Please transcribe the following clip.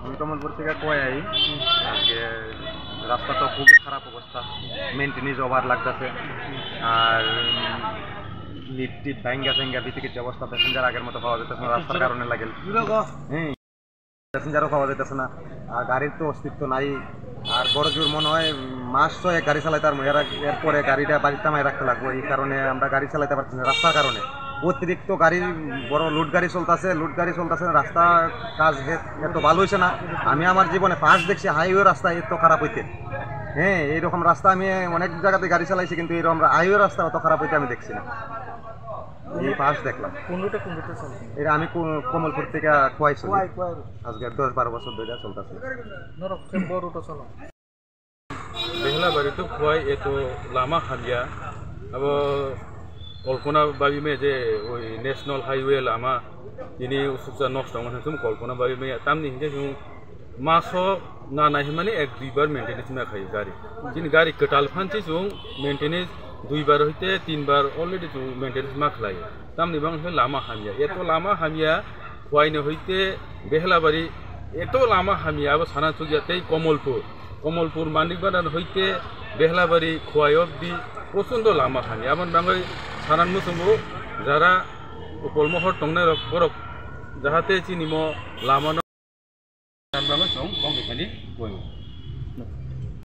আমি কমলপুর থেকে কয়াই আজকে রাস্তা তো খুবই খারাপ অবস্থা, মেনটেনেন্স ওভার লাগতেছে আর লিফট টিপ ভাঙ্গা ভিতরে কিছু অবস্থা, প্যাসেঞ্জার আগের মতো পাওয়া যেতেছে না রাস্তার কারণে লাগে। হ্যাঁ, প্যাসেঞ্জারও পাওয়া যেতেছে না আর গাড়ির তো অস্তিত্ব নাই। আর বড় জোর মনে হয় মাস 6 গাড়ি চালাইতে আর এরপরে গাড়িটা বাড়িতে নামাই রাখতে লাগবো। এই কারণে আমরা গাড়ি চালাইতে পারছি না রাস্তার কারণে। অতিরিক্ত গাড়ি, বড় লুট গাড়ি চলতেছে, রাস্তা কাজ এত ভালো হয়েছে না। আমি আমার জীবনে ফার্স্ট দেখছি হাইওয়ে রাস্তা এত খারাপ হইতে। হ্যাঁ, এইরকম রাস্তা আমি অনেক জায়গাতে গাড়ি চালাইছি, কিন্তু এইরকম হাইওয়ে রাস্তা অত খারাপ হইতে আমি দেখছি না, এই ফার্স্ট দেখলাম। এটা আমি কমলপুর থেকে খোয়াইছি, আজকে 10-12 বছর ধরে চলতেছে। बेहलाबारी तो खुआई ये तो लामा हाबिया अब कल्पना बाबी में जे वही नेशनल हाईवे लामा ini usuksa नष्ट होने तुम कल्पना बाबी में तामनी हिंजे जो मासो ना नहीं माने एक दुई बार मेंटेनेंस में खाई गाड़ी कटाल फांसी जो मेंटेनेंस 2 बार होते 3 बार ऑलरेडी जो मेंटेनेंस में खाई तामनी बांग है लामा हाबिया ये तो लामा हाबिया खुआई ने होते बेहलाबारी ये तो लामा हाबिया अब साना चुगियाते कमलपुर मानिकबाजार हईते बेहलाबारी खोयाई अब्दि प्रचंड लामा खानि आबान बांगै सानान मुसुमबो जारा उपलमहर टंगनाय बरक जाहाते चिनिमो लामा बांगै सं बंगै खानि बयबो